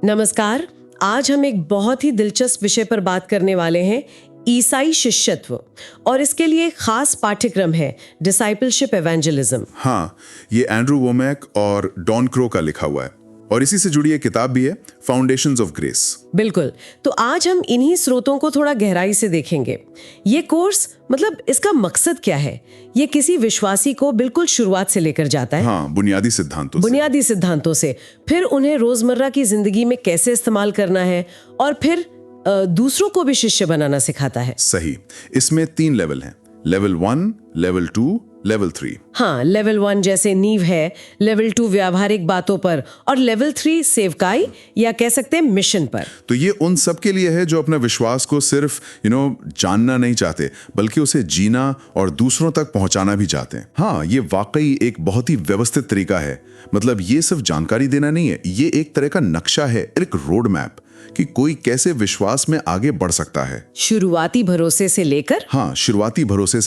नमस्कार। आज हम एक बहुत ही दिलचस्प विषय पर बात करने वाले हैं, ईसाई शिष्यत्व, और इसके लिए एक खास पाठ्यक्रम है डिसाइपलशिप एवेंजलिज्म। हाँ, ये एंड्रू वोमैक और डॉन क्रो का लिखा हुआ है और इसी से जुड़ी एक किताब भी है, फाउंडेशंस ऑफ ग्रेस। बिल्कुल। तो आज हम इन्हीं स्रोतों को थोड़ा गहराई से देखेंगे। ये कोर्स मतलब इसका मकसद क्या है? ये किसी विश्वासी को बिल्कुल शुरुआत से लेकर जाता है। हाँ, बुनियादी सिद्धांतों से फिर उन्हें रोजमर्रा की जिंदगी में कैसे इस्तेमाल करना है, और फिर दूसरों को भी शिष्य बनाना सिखाता है। सही। इसमें 3 लेवल हैं, लेवल 1, लेवल 2, लेवल 3। हाँ, लेवल 1 जैसे नींव है, लेवल 2 व्यावहारिक बातों पर, और लेवल 3 सेवकाई या कह सकते हैं मिशन पर। तो ये उन सब के लिए है जो अपने विश्वास को सिर्फ जानना नहीं चाहते, बल्कि उसे जीना और दूसरों तक पहुंचाना भी चाहते हैं। हाँ, ये वाकई एक बहुत ही व्यवस्थित तरीका है। मतलब ये सिर्फ जानकारी देना नहीं है, ये एक तरह का नक्शा है, एक रोड मैप कि कोई कैसे विश्वास में आगे बढ़ सकता है। शुरुआती भरोसे से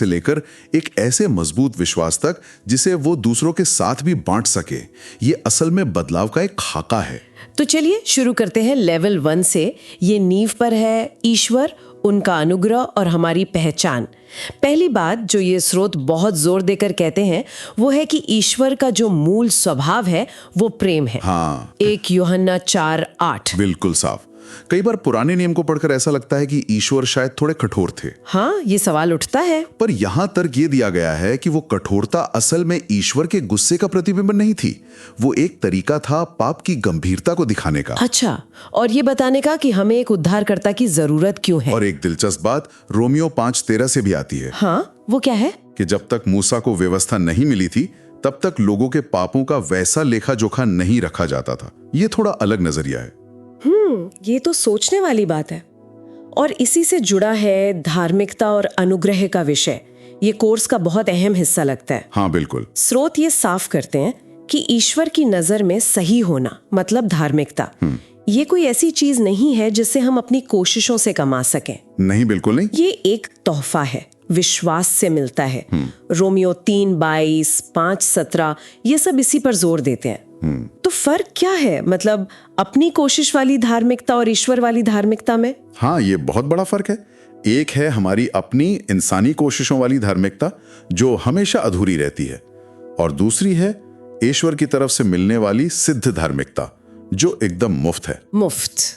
लेकर एक ऐसे मजबूत विश्वास तक जिसे वो दूसरों के साथ भी बांट सके। ये असल में बदलाव का एक खाका है। तो चलिए शुरू करते हैं लेवल 1 से। ये नींव पर है ईश्वर, उनका अनुग्रह और हमारी पहचान। पहली बात जो ये स्रोत बहुत जोर देकर कहते हैं वो है कि ईश्वर का जो मूल स्वभाव है वो प्रेम है। हाँ, 1 यूहन्ना 4:8। बिल्कुल साफ। कई बार पुराने नियम को पढ़कर ऐसा लगता है कि ईश्वर शायद थोड़े कठोर थे। हाँ, ये सवाल उठता है। पर यहाँ तर्क ये दिया गया है कि वो कठोरता असल में ईश्वर के गुस्से का प्रतिबिंब नहीं थी। वो एक तरीका था पाप की गंभीरता को दिखाने का। अच्छा, और ये बताने का कि हमें एक उद्धारकर्ता की जरूरत क्यों है। और एक दिलचस्प बात रोमियो 5:13 से भी आती है। हाँ, वो क्या है? कि जब तक मूसा को व्यवस्था नहीं मिली थी तब तक लोगों के पापों का वैसा लेखा जोखा नहीं रखा जाता था। ये थोड़ा अलग नजरिया है। ये तो सोचने वाली बात है। और इसी से जुड़ा है धार्मिकता और अनुग्रह का विषय। ये कोर्स का बहुत अहम हिस्सा लगता है। हाँ, बिल्कुल। स्रोत ये साफ करते हैं कि ईश्वर की नजर में सही होना मतलब धार्मिकता, ये कोई ऐसी चीज नहीं है जिसे हम अपनी कोशिशों से कमा सकें। नहीं, बिल्कुल नहीं। ये एक तोहफा है, विश्वास से मिलता है। रोमियो 3:22, 5:17 ये सब इसी पर जोर देते हैं। तो फर्क क्या है, मतलब अपनी कोशिश वाली धार्मिकता और ईश्वर वाली धार्मिकता में? हाँ, ये बहुत बड़ा फर्क है। एक है हमारी अपनी इंसानी कोशिशों वाली धार्मिकता जो हमेशा अधूरी रहती है, और दूसरी है ईश्वर की तरफ से मिलने वाली सिद्ध धार्मिकता जो एकदम मुफ्त है। मुफ्त।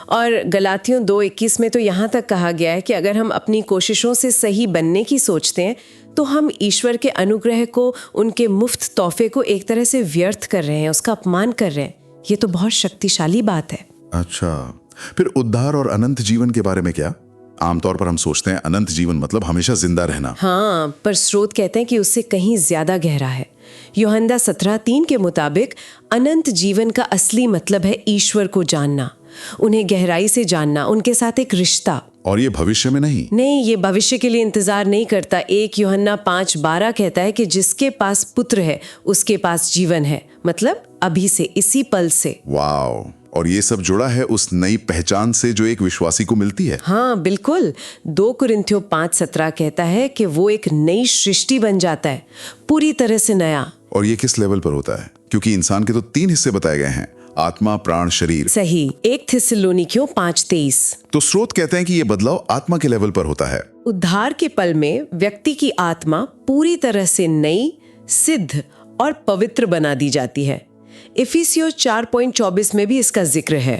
और गलातियों 2:21 में तो यहाँ तक कहा गया है कि अगर हम अपनी कोशिशों से सही बनने की सोचते हैं तो हम ईश्वर के अनुग्रह को, उनके मुफ्त तोहफे को एक तरह से व्यर्थ कर रहे हैं, उसका अपमान कर रहे हैं। ये तो बहुत शक्तिशाली बात है। अच्छा, फिर उद्धार और अनंत जीवन के बारे में क्या? आमतौर पर हम सोचते हैं अनंत जीवन मतलब हमेशा जिंदा रहना। हाँ, पर स्रोत कहते हैं कि उससे कहीं ज्यादा गहरा है। यूहन्ना 17:3 के मुताबिक अनंत जीवन का असली मतलब है ईश्वर को जानना, उन्हें गहराई से जानना, उनके साथ एक रिश्ता। और ये भविष्य में नहीं, ये भविष्य के लिए इंतजार नहीं करता। 1 यूहन्ना 5:12 कहता है कि जिसके पास पुत्र है उसके पास जीवन है, मतलब अभी से, इसी पल से। वाओ! और ये सब जुड़ा है उस नई पहचान से जो एक विश्वासी को मिलती है। हाँ, बिल्कुल। 2 कुरिन्थियों 5:17 कहता है कि वो एक नई सृष्टि बन जाता है, पूरी तरह से नया। और ये किस लेवल पर होता है? क्योंकि इंसान के तो 3 हिस्से बताए गए हैं, आत्मा, प्राण, शरीर। सही। 1 थिस्सलुनीकियों 5:23। तो स्रोत कहते हैं कि ये बदलाव आत्मा के लेवल पर होता है। उद्धार के पल में व्यक्ति की आत्मा पूरी तरह से नई, सिद्ध और पवित्र बना दी जाती है। इफिसियों 4:24 में भी इसका जिक्र है।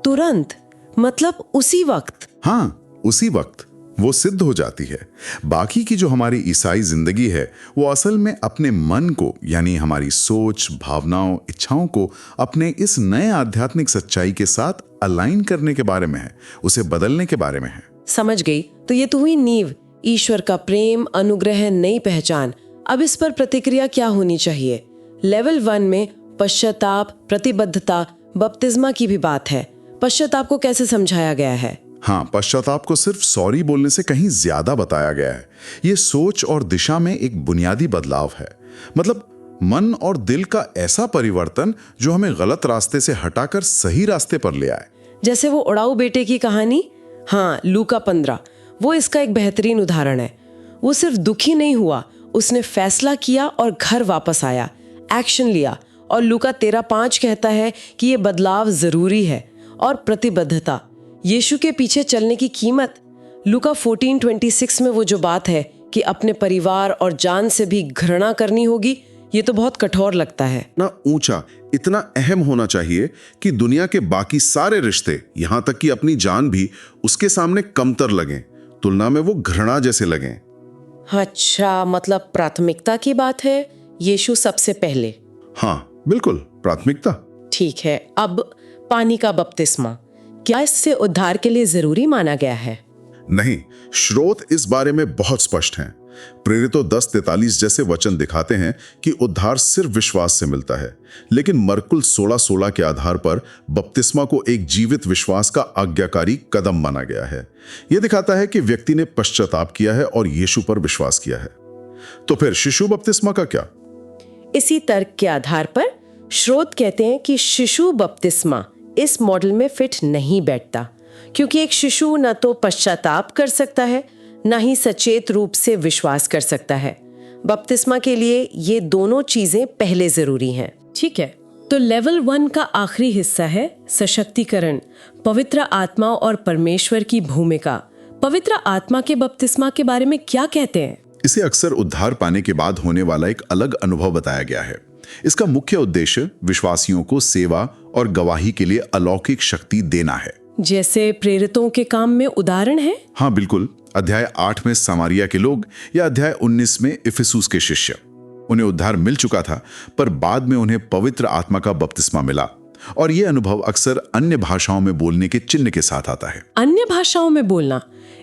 तुरंत मतलब उसी वक्त। हाँ, उसी वक्त वो सिद्ध हो जाती है। बाकी की जो हमारी ईसाई जिंदगी है वो असल में अपने मन को, यानी हमारी सोच, भावनाओं, इच्छाओं को अपने इस नए आध्यात्मिक सच्चाई के साथ अलाइन करने के बारे में है, उसे बदलने के बारे में है। समझ गई। तो ये तो हुई नींव, ईश्वर का प्रेम, अनुग्रह, नई पहचान। अब इस पर प्रतिक्रिया क्या होनी चाहिए? लेवल 1 में पश्चाताप, प्रतिबद्धता, बपतिस्मा की भी बात है। पश्चाताप को कैसे समझाया गया है? हाँ, पश्चाताप को सिर्फ सॉरी बोलने से कहीं ज्यादा बताया गया है। ये सोच और दिशा में एक बुनियादी बदलाव है, मतलब मन और दिल का ऐसा परिवर्तन जो हमें गलत रास्ते से हटाकर सही रास्ते पर ले आए। जैसे वो उड़ाऊ बेटे की कहानी। हाँ, लूका 15 वो इसका एक बेहतरीन उदाहरण है। वो सिर्फ दुखी नहीं हुआ, उसने फैसला किया और घर वापस आया, एक्शन लिया, और लूका 13:5 कहता है कि ये बदलाव जरूरी है और प्रतिबद्धता, यीशु के पीछे चलने की कीमत। लूका 14:26 में वो जो बात है कि अपने परिवार और जान से भी घृणा करनी होगी, ये तो बहुत कठोर लगता है ना। ऊंचा, इतना अहम होना चाहिए कि दुनिया के बाकी सारे रिश्ते, यहां तक कि अपनी जान भी उसके सामने कमतर लगें, तुलना में वो घृणा जैसे लगें। अच्छा, मतलब प्राथमिकता की बात है, यीशु सबसे पहले। हाँ बिल्कुल, प्राथमिकता। ठीक है, अब पानी का बपतिस्मा, क्या इससे उद्धार के लिए जरूरी माना गया है? नहीं, स्रोत इस बारे में बहुत स्पष्ट हैं। प्रेरितों 10:43 जैसे वचन दिखाते हैं कि उद्धार सिर्फ विश्वास से मिलता है, लेकिन मरकुल 16:16 के आधार पर बपतिस्मा को एक जीवित विश्वास का आज्ञाकारी कदम माना गया है। यह दिखाता है कि व्यक्ति ने पश्चाताप किया है और यीशु पर विश्वास किया है। तो फिर शिशु बपतिस्मा का क्या? इसी तर्क के आधार पर स्रोत कहते हैं कि शिशु बपतिस्मा इस मॉडल में फिट नहीं बैठता, क्योंकि एक शिशु न तो पश्चाताप कर सकता है, न ही सचेत रूप से विश्वास कर सकता है। बपतिस्मा के लिए ये दोनों चीजें पहले जरूरी हैं। ठीक है, तो लेवल 1 का आखिरी हिस्सा है सशक्तिकरण, पवित्र आत्मा और परमेश्वर की भूमिका। पवित्र आत्मा के बपतिस्मा के बारे में क्या कहते हैं? इसे अक्सर उद्धार पाने के बाद होने वाला एक अलग अनुभव बताया गया है। इसका मुख्य उद्देश्य विश्वासियों को सेवा और गवाही के लिए अलौकिक शक्ति देना है। जैसे प्रेरितों के काम में उदाहरण है? हाँ बिल्कुल, अध्याय 8 में समारिया के लोग या अध्याय 19 में इफिसुस के शिष्य। उन्हें उद्धार मिल चुका था, पर बाद में उन्हें पवित्र आत्मा का बपतिस्मा मिला, और यह अनुभव अक्सर अन्य भाषाओं में बोलने के चिन्ह के साथ आता है। अन्य भाषाओं में बोलना,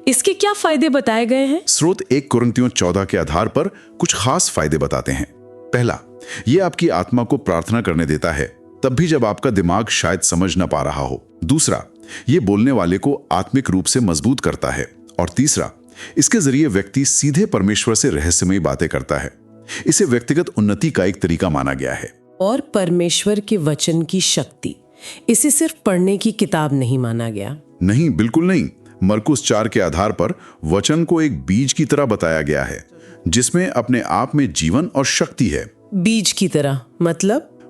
इसके क्या फायदे बताए गए हैं? स्रोत 1 कुरिन्थियों 14 के आधार पर कुछ खास फायदे बताते हैं। पहला, यह आपकी आत्मा को प्रार्थना करने देता है, तब भी जब आपका दिमाग शायद समझ न पा रहा हो। दूसरा, यह बोलने वाले को आत्मिक रूप से मजबूत करता है। और तीसरा, इसके जरिए व्यक्ति सीधे परमेश्वर से रहस्यमयी बातें करता है। इसे व्यक्तिगत उन्नति का एक तरीका माना गया है। और परमेश्वर के वचन की शक्ति, इसे सिर्फ पढ़ने की किताब नहीं माना गया। नहीं, बिल्कुल नहीं। मरकुस 4 के आधार पर वचन को एक बीज की तरह बताया गया है, जिसमें अपने आप में जीवन और शक्ति है। बीज की तरह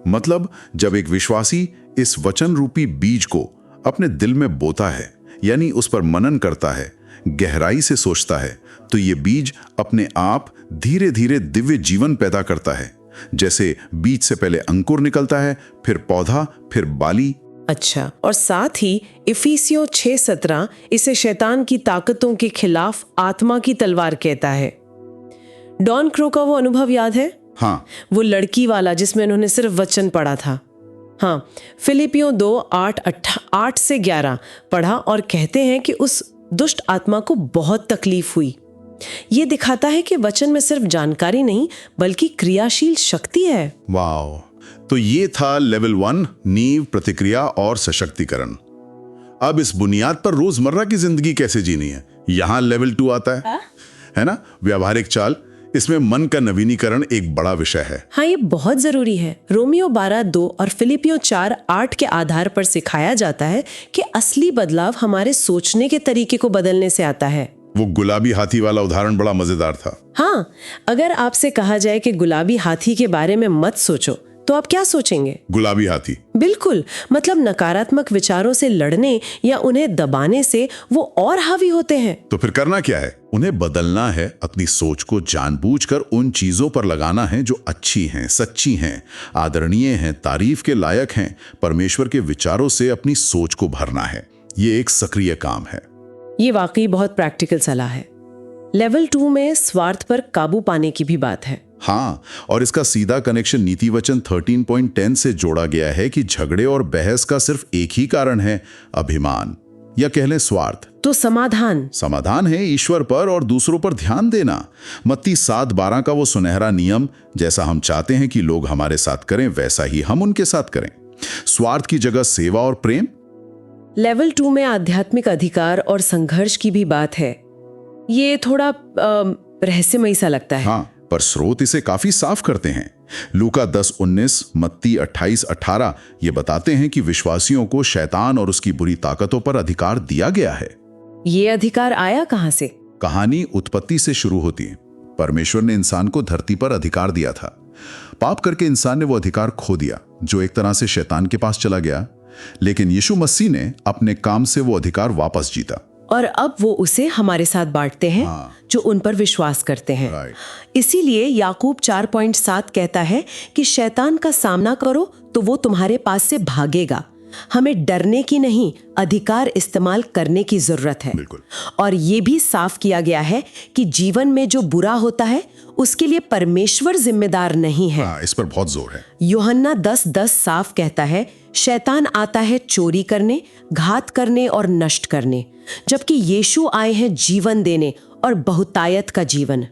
मतलब जब एक विश्वासी इस वचन रूपी बीज को अपने दिल में बोता है, यानी उस पर मनन करता है, गहराई से सोचता है, तो ये बीज अपने आप धीरे धीरे दिव्य जीवन पैदा करता है। जैसे बीज से पहले अंकुर निकलता है, फिर पौधा, फिर बाली। अच्छा, और साथ ही इफिसियों 6:17 इसे शैतान की ताकतों के खिलाफ आत्मा की तलवार कहता है। डॉन क्रो का वो अनुभव याद है? हाँ, वो लड़की वाला जिसमें उन्होंने सिर्फ वचन पढ़ा था। हाँ, फिलिपियों 2:8 से 11 पढ़ा और कहते हैं कि उस दुष्ट आत्मा को बहुत तकलीफ हुई। ये दिखाता है कि वचन में सिर्फ जानकारी नहीं, बल्कि क्रियाशील शक्ति है। वाओ! तो ये था लेवल 1, नींव, प्रतिक्रिया और सशक्तिकरण। अब इस बुनियाद पर रोजमर्रा की जिंदगी कैसे जीनी है, यहां लेवल 2 आता है ना, व्यावहारिक चाल। इसमें मन का नवीनीकरण एक बड़ा विषय है। हाँ, ये बहुत जरूरी है। रोमियो 12:2 और फिलिपियों 4:8 के आधार पर सिखाया जाता है कि असली बदलाव हमारे सोचने के तरीके को बदलने से आता है। वो गुलाबी हाथी वाला उदाहरण बड़ा मजेदार था। हाँ, अगर आपसे कहा जाए कि गुलाबी हाथी के बारे में मत सोचो, तो आप क्या सोचेंगे? गुलाबी हाथी। बिल्कुल, मतलब नकारात्मक विचारों से लड़ने या उन्हें दबाने से वो और हावी होते हैं। तो फिर करना क्या है? उन्हें बदलना है। अपनी सोच को जानबूझकर उन चीजों पर लगाना है जो अच्छी हैं, सच्ची हैं, आदरणीय हैं, तारीफ के लायक हैं। परमेश्वर के विचारों से अपनी सोच को भरना है। ये एक सक्रिय काम है। ये वाकई बहुत प्रैक्टिकल सलाह है। लेवल 2 में स्वार्थ पर काबू पाने की भी बात है। हाँ, और इसका सीधा कनेक्शन नीति वचन 13.10 से जोड़ा गया है कि झगड़े और बहस का सिर्फ एक ही कारण है, अभिमान, या कह लें स्वार्थ। तो समाधान है ईश्वर पर और दूसरों पर ध्यान देना। मत्ती 7:12 का वो सुनहरा नियम, जैसा हम चाहते हैं कि लोग हमारे साथ करें, वैसा ही हम उनके साथ करें। स्वार्थ की जगह सेवा और प्रेम। लेवल 2 में आध्यात्मिक अधिकार और संघर्ष की भी बात है। ये थोड़ा रहस्यमयी सा लगता है। हाँ, पर स्रोत इसे काफी साफ करते हैं। लूका 10:19, मत्ती 28:18 ये बताते हैं कि विश्वासियों को शैतान और उसकी बुरी ताकतों पर अधिकार दिया गया है। ये अधिकार आया कहां से? कहानी उत्पत्ति से शुरू होती है। परमेश्वर ने इंसान को धरती पर अधिकार दिया था। पाप करके इंसान ने वो अधिकार खो दिया जो एक तरह से शैतान के पास चला गया, लेकिन यीशु मसीह ने अपने काम से वो अधिकार वापस जीता। और अब वो उसे हमारे साथ बांटते हैं जो उन पर विश्वास करते हैं। इसीलिए याकूब 4.7 कहता है कि शैतान का सामना करो तो वो तुम्हारे पास से भागेगा। हमें डरने की नहीं, अधिकार इस्तेमाल करने की जरूरत है। बिल्कुल। और ये भी साफ किया गया है कि जीवन में जो बुरा होता है उसके लिए परमेश्वर जिम्मेदार नहीं है। इस पर बहुत जोर है। यूहन्ना 10:10 साफ कहता है, शैतान आता है चोरी करने, घात करने और नष्ट करने, जबकि यीशु आए हैं जीवन देने और बहुतायत का जीवन।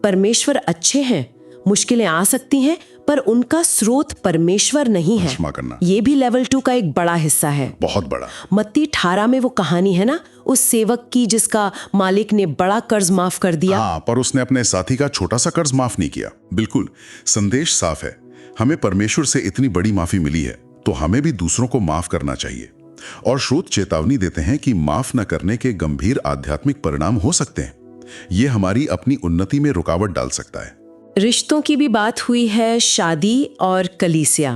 परमेश्वर अच्छे हैं, मुश्किलें आ सकती हैं, पर उनका स्रोत परमेश्वर नहीं है। क्षमा करना। ये भी लेवल 2 का एक बड़ा हिस्सा है, बहुत बड़ा। मत्ती 18 में वो कहानी है ना, उस सेवक की जिसका मालिक ने बड़ा कर्ज माफ कर दिया। पर उसने अपने साथी का छोटा सा कर्ज माफ नहीं किया। बिल्कुल, संदेश साफ है। हमें परमेश्वर से इतनी बड़ी माफी मिली है तो हमें भी दूसरों को माफ करना चाहिए। और स्रोत चेतावनी देते हैं कि माफ न करने के गंभीर आध्यात्मिक परिणाम हो सकते हैं। ये हमारी अपनी उन्नति में रुकावट डाल सकता है। रिश्तों की भी बात हुई है, शादी और कलीसिया।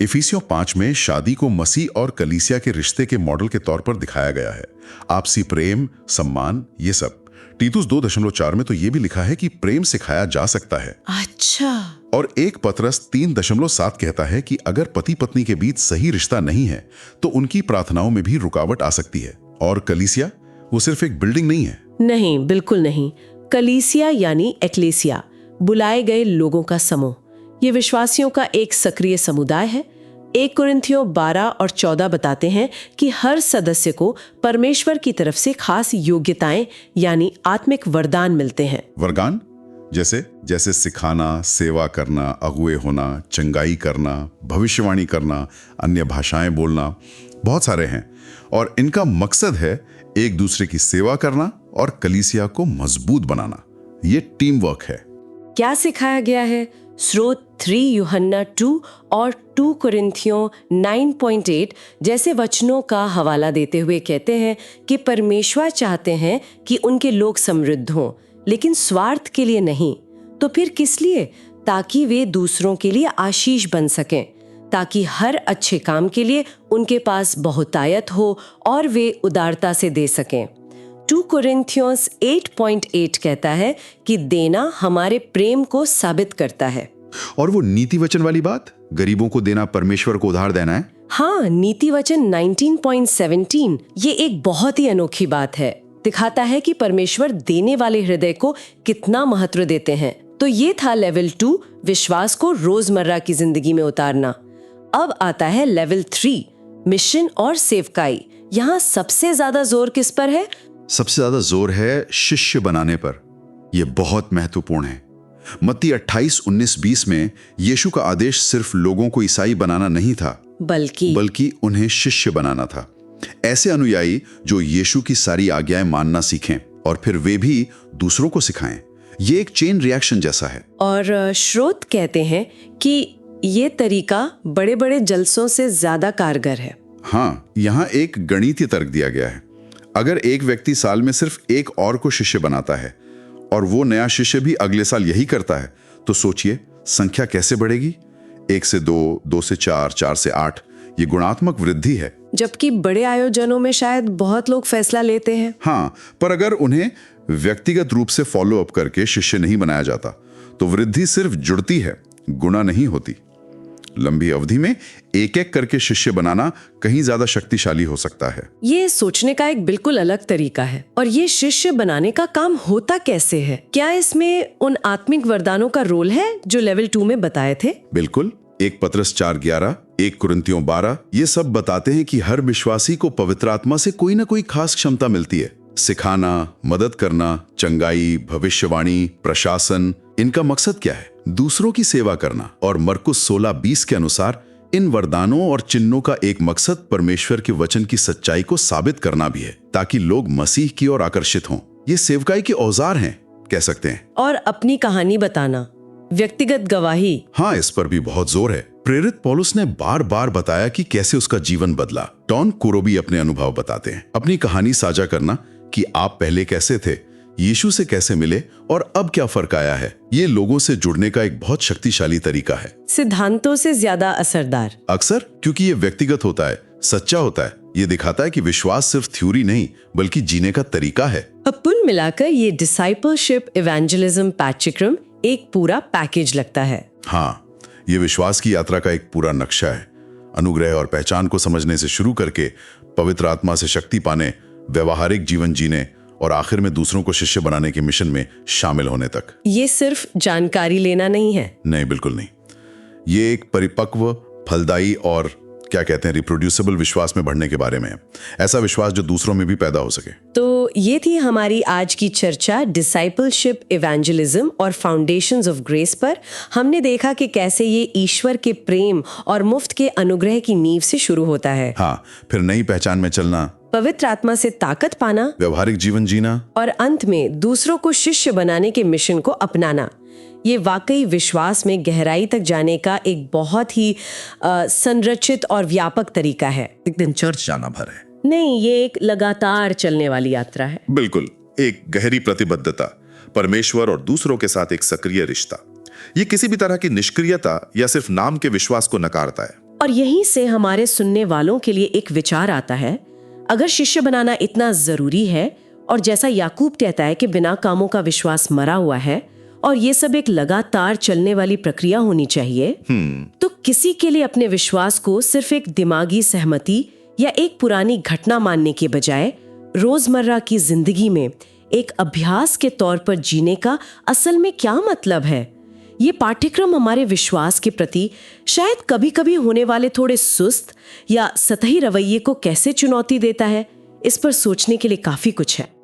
इफिसियों 5 में शादी को मसीह और कलीसिया के रिश्ते के मॉडल के तौर पर दिखाया गया है। आपसी प्रेम, सम्मान, ये सब। तीतुस 2.4 में तो ये भी लिखा है कि प्रेम सिखाया जा सकता है। अच्छा। और 1 पतरस 3.7 कहता है कि अगर पति पत्नी के बीच सही रिश्ता नहीं है तो उनकी प्रार्थनाओं में भी रुकावट आ सकती है। और कलीसिया वो सिर्फ एक बिल्डिंग नहीं है। नहीं, बिल्कुल नहीं। कलीसिया यानी एक्लेसिया, बुलाए गए लोगों का समूह। ये विश्वासियों का एक सक्रिय समुदाय है। 1 कुरिन्थियों 12 और 14 बताते हैं कि हर सदस्य को परमेश्वर की तरफ से खास योग्यताएं यानी आत्मिक वरदान मिलते हैं। वरदान जैसे सिखाना, सेवा करना, अगुए होना, चंगाई करना, भविष्यवाणी करना, अन्य भाषाएं बोलना, बहुत सारे हैं। और इनका मकसद है एक दूसरे की सेवा करना और कलीसिया को मजबूत बनाना। ये टीम वर्क है। क्या सिखाया गया है? स्रोत 3 यूहन्ना 2 और 2 कुरिन्थियों 9.8 जैसे वचनों का हवाला देते हुए कहते हैं कि परमेश्वर चाहते हैं कि उनके लोग समृद्ध हों, लेकिन स्वार्थ के लिए नहीं। तो फिर किस लिए? ताकि वे दूसरों के लिए आशीष बन सकें, ताकि हर अच्छे काम के लिए उनके पास बहुतायत हो और वे उदारता से दे सकें। 2 कुरिन्थियों 8.8 कहता है कि देना हमारे प्रेम को साबित करता है। और वो नीति वचन वाली बात, गरीबों को देना, परमेश्वर को उधार देना है। नीति वचन 19.17 ये एक बहुत ही अनोखी बात है। दिखाता है कि परमेश्वर देने वाले हृदय को कितना महत्व देते हैं। तो ये था लेवल 2, विश्वास को रोजमर्रा की जिंदगी में उतारना। अब आता है लेवल 3, मिशन और सेवकाई। यहाँ सबसे ज्यादा जोर किस पर है? सबसे ज्यादा जोर है शिष्य बनाने पर। यह बहुत महत्वपूर्ण है। मत्ती 28:19-20 में यीशु का आदेश सिर्फ लोगों को ईसाई बनाना नहीं था, बल्कि उन्हें शिष्य बनाना था। ऐसे अनुयायी जो यीशु की सारी आज्ञाएं मानना सीखें और फिर वे भी दूसरों को सिखाएं। ये एक चेन रिएक्शन जैसा है। और स्रोत कहते हैं कि ये तरीका बड़े बड़े जलसों से ज्यादा कारगर है। यहाँ एक गणितीय तर्क दिया गया है। अगर एक व्यक्ति साल में सिर्फ एक और को शिष्य बनाता है और वो नया शिष्य भी अगले साल यही करता है, तो सोचिए संख्या कैसे बढ़ेगी। 1 से 2, 2 से 4, 4 से 8, ये गुणात्मक वृद्धि है। जबकि बड़े आयोजनों में शायद बहुत लोग फैसला लेते हैं। पर अगर उन्हें व्यक्तिगत रूप से फॉलो अप करके शिष्य नहीं बनाया जाता तो वृद्धि सिर्फ जुड़ती है, गुणा नहीं होती। लंबी अवधि में एक एक करके शिष्य बनाना कहीं ज्यादा शक्तिशाली हो सकता है। ये सोचने का एक बिल्कुल अलग तरीका है। और ये शिष्य बनाने का काम होता कैसे है? क्या इसमें उन आत्मिक वरदानों का रोल है जो लेवल 2 में बताए थे? बिल्कुल। 1 पतरस 4:11, 1 कुरिन्थियों 12, ये सब बताते हैं कि हर विश्वासी को पवित्र आत्मा से कोई ना कोई खास क्षमता मिलती है। सिखाना, मदद करना, चंगाई, भविष्यवाणी, प्रशासन, इनका मकसद क्या है? दूसरों की सेवा करना। और मरकुस 16:20 के अनुसार इन वरदानों और चिन्हों का एक मकसद परमेश्वर के वचन की सच्चाई को साबित करना भी है, ताकि लोग मसीह की ओर आकर्षित हों। ये सेवकाई के औजार हैं, कह सकते हैं। और अपनी कहानी बताना, व्यक्तिगत गवाही। इस पर भी बहुत जोर है। प्रेरित पौलुस ने बार बार बताया कि कैसे उसका जीवन बदला। टॉन कुरोबी अपने अनुभव बताते हैं। अपनी कहानी साझा करना कि आप पहले कैसे थे, यीशु से कैसे मिले और अब क्या फर्क आया है, ये लोगों से जुड़ने का एक बहुत शक्तिशाली तरीका है। सिद्धांतों से ज्यादा असरदार। अक्सर क्योंकि ये व्यक्तिगत होता है, सच्चा होता है। ये दिखाता है कि विश्वास सिर्फ थ्योरी नहीं बल्कि जीने का तरीका है। अब कुल मिलाकर ये डिसाइपलशिप इवेंजलिज्म पाठ्यक्रम एक पूरा पैकेज लगता है। हाँ, ये विश्वास की यात्रा का एक पूरा नक्शा है, अनुग्रह और पहचान को समझने से शुरू करके पवित्र आत्मा से शक्ति पाने, व्यवहारिक जीवन जीने और आखिर में दूसरों को शिष्य बनाने के मिशन में शामिल होने तक। ये सिर्फ जानकारी लेना नहीं है। नहीं, बिल्कुल नहीं। ये एक परिपक्व, फलदायी और क्या कहते हैं रिप्रोड्यूसिबल विश्वास में बढ़ने के बारे में है। ऐसा विश्वास जो दूसरों में भी पैदा हो सके। तो ये थी हमारी आज की चर्चा डिसाइपलशिप, इवेंजलिज्म और फाउंडेशंस ऑफ ग्रेस पर। हमने देखा कि कैसे ये ईश्वर के प्रेम और मुफ्त के अनुग्रह की नींव से शुरू होता है। हाँ, फिर नई पहचान में चलना, पवित्र आत्मा से ताकत पाना, व्यवहारिक जीवन जीना और अंत में दूसरों को शिष्य बनाने के मिशन को अपनाना। ये वाकई विश्वास में गहराई तक जाने का एक बहुत ही संरचित और व्यापक तरीका है। एक दिन चर्च जाना भर है। नहीं, ये एक लगातार चलने वाली यात्रा है। बिल्कुल, एक गहरी प्रतिबद्धता, परमेश्वर और दूसरों के साथ एक सक्रिय रिश्ता। ये किसी भी तरह की निष्क्रियता या सिर्फ नाम के विश्वास को नकारता है। और यहीं से हमारे सुनने वालों के लिए एक विचार आता है, अगर शिष्य बनाना इतना जरूरी है और जैसा याकूब कहता है कि बिना कामों का विश्वास मरा हुआ है और ये सब एक लगातार चलने वाली प्रक्रिया होनी चाहिए, तो किसी के लिए अपने विश्वास को सिर्फ एक दिमागी सहमति या एक पुरानी घटना मानने के बजाय रोजमर्रा की जिंदगी में एक अभ्यास के तौर पर जीने का असल में क्या मतलब है? ये पाठ्यक्रम हमारे विश्वास के प्रति शायद कभी-कभी होने वाले थोड़े सुस्त या सतही रवैये को कैसे चुनौती देता है, इस पर सोचने के लिए काफी कुछ है।